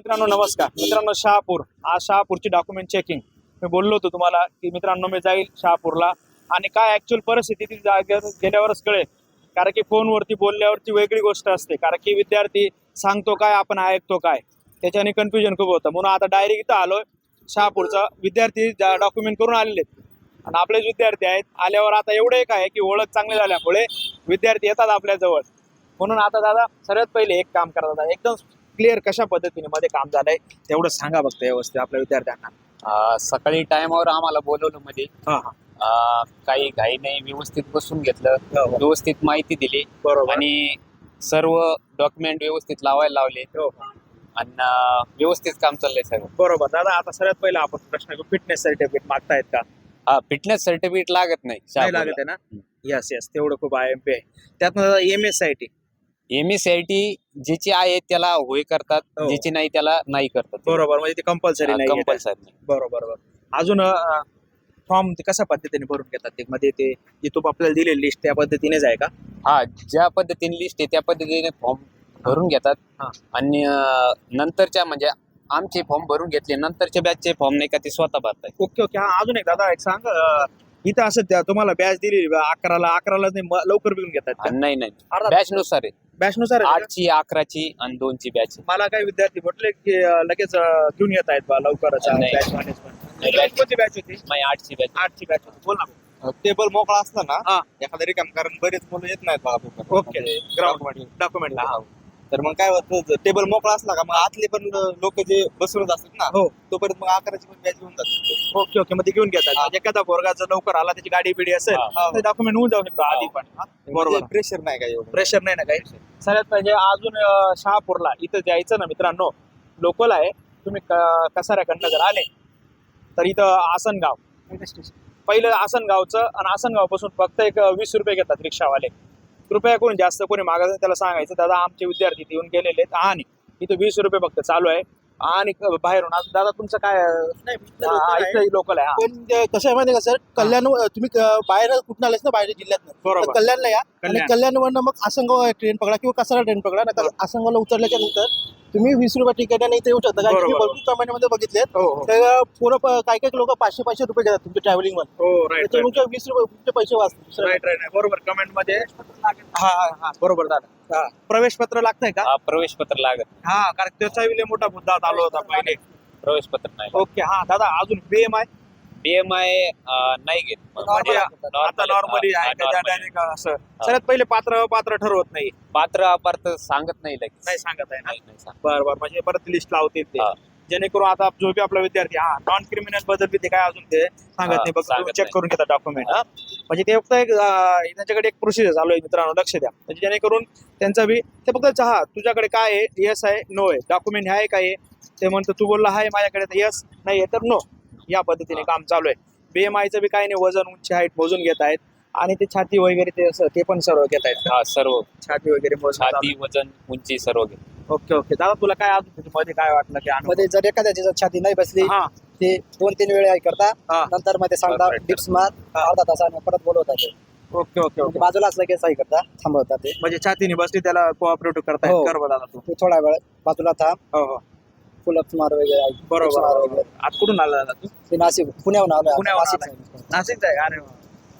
मित्रांनो नमस्कार. मित्रांनो शहापूर, आज शहापूरची डॉक्युमेंट चेकिंग मी बोललो होतो तुम्हाला की मित्रांनो मी जाईल शहापूरला आणि काय ऍक्च्युअल परिस्थिती ती गेल्यावरच कळेल. कारण की फोनवरती बोलल्यावरती वेगळी गोष्ट असते. कारण की विद्यार्थी सांगतो काय आपण ऐकतो काय, त्याच्याने कन्फ्युजन खूप होतं. म्हणून आता डायरेक्ट इथं आलोय. शहापूरचा विद्यार्थी डॉक्युमेंट करून आलेले आणि आपलेच विद्यार्थी आहेत. आल्यावर आता एवढं एक आहे की ओळख चांगली झाल्यामुळे विद्यार्थी येतात आपल्या जवळ. म्हणून आता दादा सर्वात पहिले एक काम करा दादा, एकदम क्लिअर कशा पद्धतीने मध्ये काम झालंय तेवढं सांगा फक्त व्यवस्थित आपल्या विद्यार्थ्यांना. सकाळी टाइमवर आम्हाला बोलवलं मध्ये. हा हा काही घाई नाही, व्यवस्थित बसून घेतलं, हो. व्यवस्थित माहिती दिली बरोबर. आणि सर्व डॉक्युमेंट व्यवस्थित लावायला लावले हो. आणि व्यवस्थित काम चाललंय सगळं. बरोबर दादा. आता सर्वात पहिला आपण प्रश्न फिटनेस सर्टिफिकेट मागतायत का? फिटनेस सर्टिफिकेट लागत नाही नाही शहापूरला. लागत आहे ना? यस यस, तेवढं खूप IMP आहे. त्यातनं MSIT. MSIT ज्याची आहे त्याला होय करतात, हो. ज्याची नाही त्याला नाही करतात. बरोबर, म्हणजे ते कंपल्सरी नाही आहे. कंपल्सरी नाही. बरोबर बरोबर. अजून फॉर्म ते कशा पद्धतीने भरून घेतात ते मध्ये ते जे तू आपल्याला दिलेली लिस्ट त्या पद्धतीनेच आहे का? ज्या पद्धतीने लिस्ट आहे त्या पद्धतीने फॉर्म भरून घेतात. हा. आणि नंतरच्या म्हणजे आमचे फॉर्म भरून घेतले, नंतरच्या बॅचचे फॉर्म नाही का ते स्वतः भरतात. Okay okay. हा, अजून एक दादा एक सांग, इथं असं तुम्हाला बॅच दिली 11ला नाही लवकर बिघून घेतात का? नाही नाही, अर्धा- बॅच नुसार आहे. बॅच नुसार आहे का? 8ची 11ची आणि 2ची बॅच. मला काही विद्यार्थी म्हटले की लगेच घेऊन येत आहेत बा लवकरच नाही. Batch management. नाही. कोणती बॅच होती? नाही, 8ची बॅच. 8ची बॅच होती. बोल ना. टेबल मोकळा असला ना हा. एखादा रिकाम, कारण बरेच मुलं येत नाहीत बाबा ओके. ग्राउंड डॉक्युमेंटला. तर मग काय होतं, टेबल मोकळा असला का मग आतले पण लोक जे बसवत असतात ना, हो. तोपर्यंत मग 11ची पण बॅच घेऊन जातात. Okay okay. मध्ये घेऊन घेतात. म्हणजे एखादा पोरगा जर लवकर आला, त्याची गाडी बिडी असेल हा. तर डॉक्युमेंट होऊन जाऊ शकतो आधी पण. हा? बरोबर. प्रेशर नाही का एवढं. प्रेशर नाही ना काही. सगळ्यात पाहिजे अजून शहापूरला इथं जायचं ना मित्रांनो, लोकल आहे. तुम्ही कसाऱ्याकडनं जर आले तर इथं आसनगाव पहिलं आसनगावचं, आणि आसनगावपासून फक्त एक 20 रुपये घेतात रिक्षावाले. कृपया कोणी जास्त कोणी मागायचं त्याला सांगायचं दादा आमचे विद्यार्थी येऊन गेलेले आहेत आणि इथं 20 रुपये फक्त चालू आहे. आणि बाहेरून आता दादा तुमचं काय लोकल आहे? हा. पण कसं आहे माहिती का सर, कल्याण तुम्ही बाहेर कुठून आलेच ना, बाहेर जिल्ह्यात बरोबर. कल्याणला या आणि कल्याण. कल्याणवरनं मग आसनगाव ट्रेन पकडा किंवा कसारा ट्रेन पकडा. नाही आसनगावला उतरल्याच्या नंतर तुम्ही 20 रुपये तिकीटाने इथे येऊ शकता. कारण की मी बरोबर. भरपूर कमांडमध्ये बघितलेत, हो हो तर पुढं काही काही लोक 500 रुपये घेतात तुमच्या ट्रॅव्हलिंग वर. हो. राईट तुमच्या 20 रुपये तुमचे पैसे वाचतात. Right right. बरोबर. कमेंट मध्ये हा हा हा बरोबर दादा. हा. प्रवेश पत्र लागतंय का? प्रवेश पत्र लागत. हा, कारण त्याचा विले मोठा मुद्दा आलो होता पहिले. प्रवेश पत्र नाही. ओके. हा दादा, अजून BMI BMI नाही घेत. म्हणजे आता नॉर्मली आहे का? normally. डायरेक्ट असं सगळ्यात पहिले पात्र ठरवत नाही. पात्र अपात्र सांगत नाही लगेच. नाही सांगत आहे ना? नाही, नाही सांगत. बरं बरं. म्हणजे परत लिस्ट लावतील ते, हा. जेणेकरून आता जो बी आपला विद्यार्थी नॉन क्रिमिनल बद्दल बी ते काय अजून ते सांगत हा, नाही. बघ सांगत चेक नाही. करून घेतात डॉक्युमेंट. म्हणजे ते फक्त एक त्यांच्याकडे एक प्रोसिजर चालू आहे मित्रांनो, लक्ष द्या. म्हणजे जेणेकरून त्यांचा बी ते फक्त तुझ्याकडे काय आहे, येस आहे नो आहे, डॉक्युमेंट आहे काय आहे, ते म्हणतो तू बोलला आहे माझ्याकडे तर येस, नाही आहे तर नो. या पद्धतीने काम चालू आहे. BMIचं बी काही नाही, वजन उंची हाईट मोजून घेत आहेत आणि ते छाती वगैरे ते पण सर्व घेत आहेत. सर्व छाती वगैरे मोजून. छाती, वजन, उंची सर्व घेत. Okay okay. दादा तुला काय अजून मध्ये काय वाटलं की अनुभव? मध्ये जर एखाद्याची जर छाती नाही बसली, हा ते 2-3 वेळा हे करता, हा. नंतर मध्ये सांगता Correct. डिप्स मार, अर्धा तासाने परत बोलवतात ते. Okay okay okay. बाजूला असलं की सही करता, थांबवतात ते. म्हणजे छातीने बसली त्याला कोऑपरेटिव्ह करता हो. येईल. कर बरं दादा तू. तू थोडा वेळ बाजूला थांब, हो हो पुलअप्स मार वगैरे, dips मार बरोबर. वगैरे. आता कुठून आला दादा तू? ते नाशिक पुण्याहून आलो. पुण्याहून नाशिक आलाय. नाशिकचा आहे? अरे वा.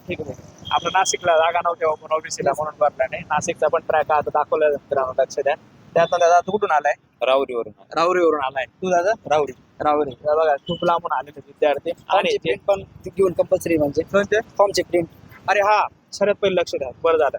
ठीक आहे. आपलं नाशिकला जागा नव्हती आपण OBCला म्हणून भरला नाही. नाशिकचा पण ट्रॅक आता दाखवला मित्रांनो, लक्ष द्या. त्यात दादा तू कुठून आलाय? राहुरीवरून. राहुरीवरून आलाय. तू दादा? राहुरी. राहुरी. हे बघा खूप लांबून आलेले विद्यार्थी. आणि फॉर्मची प्रिंट पण ती घेऊन कंपल्सरी, म्हणजे कोणते? फॉर्मची प्रिंट. अरे हा, सर्वात पहिले लक्ष द्या. बरं झालं.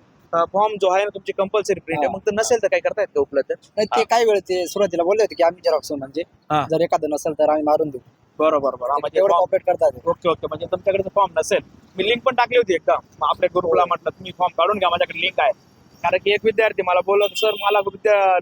फॉर्म जो आहे ना तुमची कंपल्सरी प्रिंट आहे. हा. मग तर नसेल तर काय करता येत उपलब्ध? नाही, ते काही वेळ ते सुरुवातीला बोलले होते की आम्ही झेरॉक्स म्हणजे हा. जर एखादं नसेल तर आम्ही मारून देऊ. बरोबर बरोबर. म्हणजे तेवढं form- ऑपरेट करतात. Okay okay. म्हणजे तुमच्याकडे फॉर्म नसेल, मी लिंक पण टाकली होती एकदा. मग आपल्या ग्रुपला म्हटलं तुम्ही फॉर्म काढून घ्या, माझ्याकडे लिंक आहे. कारण की एक विद्यार्थी मला बोलत सर मला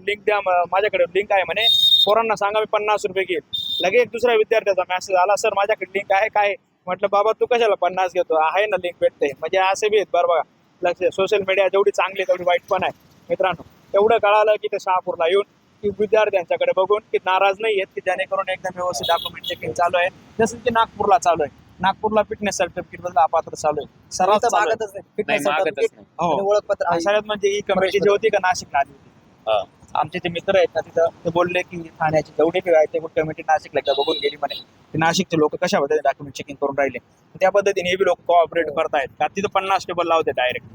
लिंक द्या, माझ्याकडे लिंक आहे म्हणे, पोरांना सांगा मी 50 रुपये घेईल. लगेच एक दुसऱ्या विद्यार्थ्याचा मेसेज आला, सर माझ्याकडे लिंक आहे काय? म्हटलं बाबा तू कशाला 50 घेतो, आहे ना लिंक भेटते. म्हणजे असे बी आहेत. बरं बघा, लक्ष. सोशल मीडिया जेवढी चांगली तेवढी वाईट पण आहे मित्रांनो. एवढं कळालं की ते शहापूरला येऊन की विद्यार्थ्यांच्याकडे बघून की नाराज नाही आहेत, की जेणेकरून एकदम व्यवस्थित डॉक्युमेंट चेकिंग चालू आहे. जसं की नागपूरला चालू आहे. नागपूरला फिटनेस सर्टिफिकेट बद्दल अपात्र चालू आहे. सर्वात इथं मागत मागतच नाही. फिटनेस मागतच सर्टिफिकेट नाही. हो. आणि ओळखपत्र आहे. सगळ्यात म्हणजे ही कमिटी जी होती का नाशिकला आली होती. हा. आमचे जे मित्र आहेत ना तिथं ते बोलले की ठाण्याचे जेवढे काही आहे ते कुठे कमिटी नाशिकला एकदा बघून गेली म्हणे की नाशिकचे लोक कशा पद्धतीने डॉक्युमेंट चेकिंग करून राहिले त्या पद्धतीने हे बी लोक कोऑपरेट करतायत का तिथं 50 टेबल लावते डायरेक्ट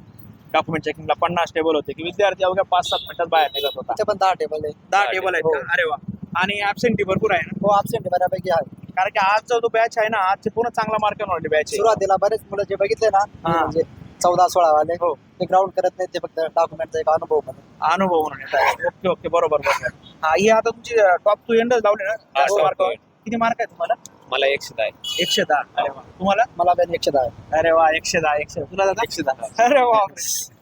डॉक्युमेंट चेकिंगला 50 टेबल होते की विद्यार्थी अवघ्या 5-7 मिनिटात बाहेर निघत होता तिथे पण 10 टेबल आहे. 10 टेबल आहेत का? अरे वा आणि ऍबसेंटी भरपूर आहे ना हो ऍबसेंट बऱ्यापैकी आहे. कारण की आजचा जो बॅच आहे ना आजचे पूर्ण चांगला मार्क वाढले बॅच आहे सुरुवातीला बरेच मुलं जे बघितले ना हा. म्हणजे 14-16 वाले हो. ते ग्राउंड करत नाही, ते फक्त डॉक्युमेंटचा एक अनुभव म्हणून. अनुभव म्हणून येतात ओके ओके बरोबर बरोबर हा ही आता तुमची टॉप 2 एंडच लावले ना हा, जास्त top मार्क two. किती मार्क आहे तुम्हाला मला 110 आहे. 110 अरे वा तुम्हाला मला पण 110 आहे. अरे वा 110 तुला दादा 110 अरे वा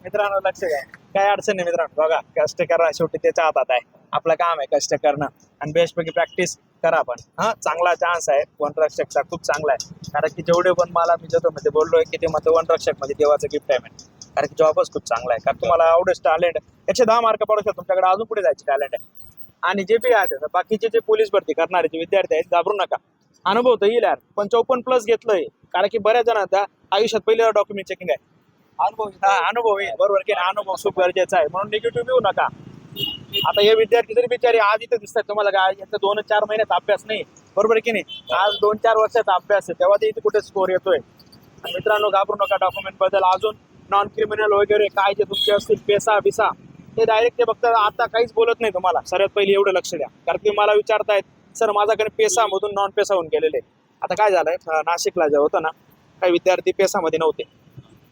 मित्रांनो लक्ष द्या काय अडचण नाही मित्रांनो बघा कष्ट करा शेवटी त्याच्या हातात आहे आपलं काम आहे कष्ट करणं आणि बेस्ट पैकी प्रॅक्टिस करा आपण हा चांगला चान्स आहे वनरक्षकचा खूप चांगला आहे कारण की जेवढे पण मला मी जतो मध्ये बोललोय की ते मग वनरक्षक म्हणजे देवाचं गिफ्ट आहे म्हणजे कारण की जॉबच खूप चांगला आहे कारण तुम्हाला आवडेच टॅलेंट 110 मार्क पडू शकतो तुमच्याकडे अजून पुढे जायचे टॅलेंट आहे आणि जे बी आहेत बाकीचे जे पोलीस भरती करणारे जे विद्यार्थी आहेत घाबरू नका अनुभव तर येईल यार पण 54+ घेतलंय कारण की बऱ्याच जणांचा आयुष्यात पहिलं डॉक्युमेंट चेकिंग आहे अनुभव येईल बरोबर की नाही? अनुभव खूप गरजेचा आहे म्हणून निगेटिव्ह घेऊ नका आता हे विद्यार्थी जरी बिचारी आज इथे दिसतात तुम्हाला काय यांचा 2-4 महिन्याचा अभ्यास नाही बरोबर आहे की नाही आज 2-4 वर्षाचा अभ्यास आहे तेव्हा ते इथे कुठे स्कोर येतोय आणि मित्रांनो घाबरू नका डॉक्युमेंट बद्दल अजून नॉन क्रिमिनल वगैरे काय जे तुमचे असतील पेसा बिसा ते डायरेक्ट ते फक्त आता काहीच बोलत नाही तुम्हाला सर्वात पहिले एवढं लक्ष द्या कारण की मला विचारतायत सर माझ्याकडे पेसा मधून नॉन पेसा होऊन गेलेले आता काय झालंय नाशिकला जे होतं ना काही विद्यार्थी पेसामध्ये नव्हते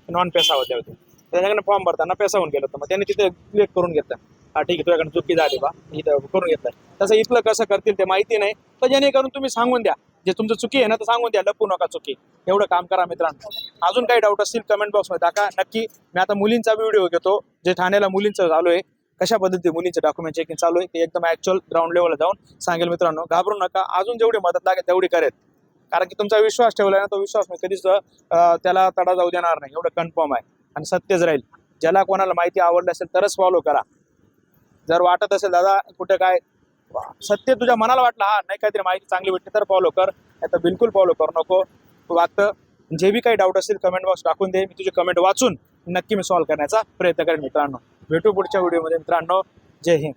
नॉन पेसा होते त्याच्याकडे फॉर्म भरताना पेसा होऊन गेलं होतं मग त्यांनी तिथे क्लिक करून घेतलं हा ठीक आहे तुझ्याकडे चुकी झाली बा इथं करून घेतलं तसं इथलं कसं करतील ते माहिती नाही तर जेणेकरून तुम्ही सांगून द्या जे तुमचं चुकी आहे ना तर सांगून द्या लपू नका चुकी एवढं काम करा मित्रांनो अजून काही डाऊट असतील कमेंट बॉक्समध्ये टाका नक्की मी आता मुलींचा व्हिडिओ घेतो जे ठाण्याला मुलींचं चालू आहे कशा पद्धतीने मुलींचं डॉक्युमेंट चेकिंग चालू आहे ते एकदम ऍक्च्युअल ग्राउंड लेवलला जाऊन सांगेल मित्रांनो घाबरू नका अजून जेवढी मदत लागेल तेवढी करेल कारण की तुमचा विश्वास ठेवला ना तो विश्वास मी कधीच त्याला तडा जाऊ देणार नाही एवढं कन्फर्म आहे आणि सत्यच राहील ज्याला कोणाला माहिती आवडली असेल तरच फॉलो करा जर वाटत असेल दादा कुठे काय सत्य तुझ्या मनाला वाटलं हा नाही काहीतरी माहिती चांगली भेटली तर फॉलो कर नाही तर बिलकुल फॉलो करू नको वाटतं जे बी काही डाऊट असतील कमेंट बॉक्स टाकून दे मी तुझे कमेंट वाचून नक्की मी सॉल्व्ह करण्याचा प्रयत्न करेन मित्रांनो भेटू पुढच्या व्हिडिओमध्ये मित्रांनो जय हिंद